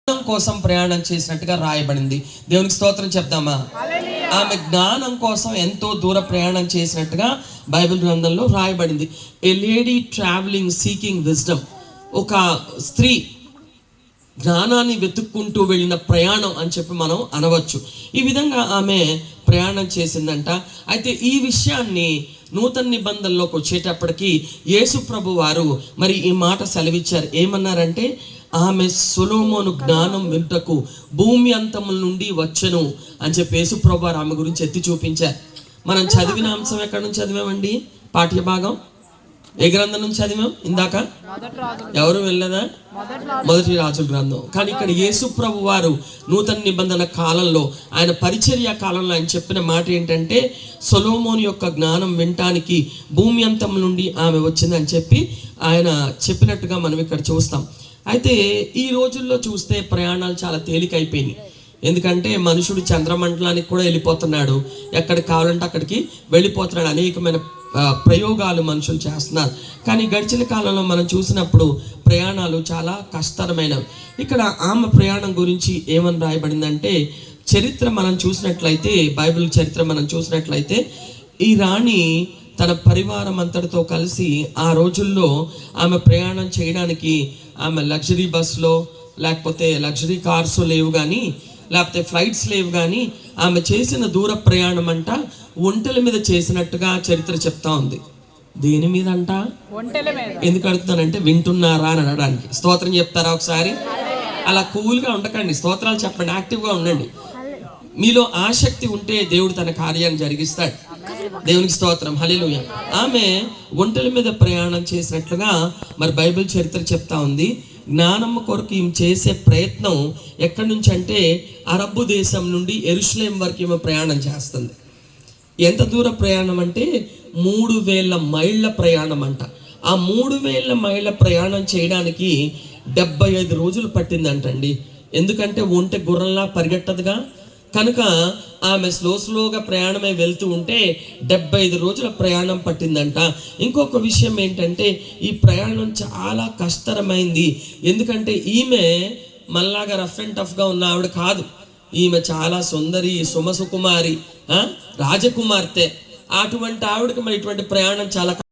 కోసం ప్రయాణం చేసినట్టుగా రాయబడింది. దేవునికి స్తోత్రం చెప్దామా? ఆమె జ్ఞానం కోసం ఎంతో దూర ప్రయాణం చేసినట్టుగా బైబిల్ గ్రంథంలో రాయబడింది. ఏ లేడీ ట్రావెలింగ్ సీకింగ్ విజ్డమ్, ఒక స్త్రీ జ్ఞానాన్ని వెతుక్కుంటూ వెళ్ళిన ప్రయాణం అని చెప్పి మనం అనవచ్చు. ఈ విధంగా ఆమె ప్రయాణం చేసిందంట. అయితే ఈ విషయాన్ని నూతన నిబంధనలోకి వచ్చేటప్పటికి యేసు ప్రభు వారు మరి ఈ మాట సెలవిచ్చారు. ఏమన్నారంటే, ఆమె సొలొమోను జ్ఞానం వింటకు భూమి అంతముల నుండి వచ్చెను అని చెప్పి యేసు ప్రభు వారు ఆమె గురించి ఎత్తి చూపించారు. మనం చదివిన అంశం ఎక్కడి నుంచి చదివామండి? పాఠ్య భాగం ఏ గ్రంథం నుంచి చదివాం ఇందాక? ఎవరు వెళ్ళదా? మొదటి రాజుల గ్రంథం. కానీ ఇక్కడ యేసు ప్రభు వారు నూతన నిబంధన కాలంలో, ఆయన పరిచర్య కాలంలో ఆయన చెప్పిన మాట ఏంటంటే, సొలొమోను యొక్క జ్ఞానం వినటానికి భూమి అంతం నుండి ఆమె వచ్చిందని చెప్పి ఆయన చెప్పినట్టుగా మనం ఇక్కడ చూస్తాం. అయితే ఈ రోజుల్లో చూస్తే ప్రయాణాలు చాలా తేలికైపోయినాయి. ఎందుకంటే మనుషుడు చంద్రమండలానికి కూడా వెళ్ళిపోతున్నాడు, ఎక్కడికి కావాలంటే అక్కడికి వెళ్ళిపోతున్నాడు. అనేకమైన ప్రయోగాలు మనుషులు చేస్తున్నారు. కానీ గడిచిన కాలంలో మనం చూసినప్పుడు ప్రయాణాలు చాలా కష్టతరమైనవి. ఇక్కడ ఆమె ప్రయాణం గురించి ఏమని రాయబడిందంటే, చరిత్ర మనం చూసినట్లయితే, బైబిల్ చరిత్ర మనం చూసినట్లయితే, ఈ రాణి తన పరివారం అంతటితో కలిసి ఆ రోజుల్లో ఆమె ప్రయాణం చేయడానికి ఆమె లగ్జరీ బస్సులో లేకపోతే లగ్జరీ కార్స్ లేవు, కానీ లేకపోతే ఫ్లైట్స్ లేవు, కానీ ఆమె చేసిన దూర ప్రయాణం అంట ఒంటెల మీద చేసినట్టుగా చరిత్ర చెప్తా ఉంది. దేని మీద అంట? ఎందుకు అడుగుతానంటే, వింటున్నారా అని అనడానికి. స్తోత్రం చెప్తారా ఒకసారి? అలా కూల్గా ఉండకండి, స్తోత్రాలు చెప్పండి, యాక్టివ్గా ఉండండి. మీలో ఆసక్తి ఉంటే దేవుడు తన కార్యాన్ని జరిగిస్తాడు. దేవునికి స్తోత్రం, హల్లెలూయా. ఆమె ఒంటెల మీద ప్రయాణం చేసినట్లుగా మరి బైబిల్ చరిత్ర చెప్తా ఉంది. జ్ఞానము కొరకు ఈమె చేసే ప్రయత్నం ఎక్కడి నుంచి అంటే, అరబ్బు దేశం నుండి యెరూషలేం వరకు ఈమె ప్రయాణం చేస్తుంది. ఎంత దూర ప్రయాణం అంటే 3000 మైళ్ళ ప్రయాణం అంట. ఆ 3000 మైళ్ళ ప్రయాణం చేయడానికి 75 రోజులు పట్టిందంటండి. ఎందుకంటే ఒంటె గుర్రంలా పరిగెట్టదుగా, కనుక ఆమె స్లోగా ప్రయాణమై వెళ్తూ ఉంటే 75 రోజుల ప్రయాణం పట్టిందంట. ఇంకొక విషయం ఏంటంటే, ఈ ప్రయాణం చాలా కష్టతరమైంది. ఎందుకంటే ఈమె మళ్ళాగా రఫ్ అండ్ టఫ్గా ఉన్న ఆవిడ కాదు. ఈమె చాలా సుందరి, సుమసుకుమారి, రాజకుమార్తె. అటువంటి ఆవిడకి మరి ఇటువంటి ప్రయాణం చాలా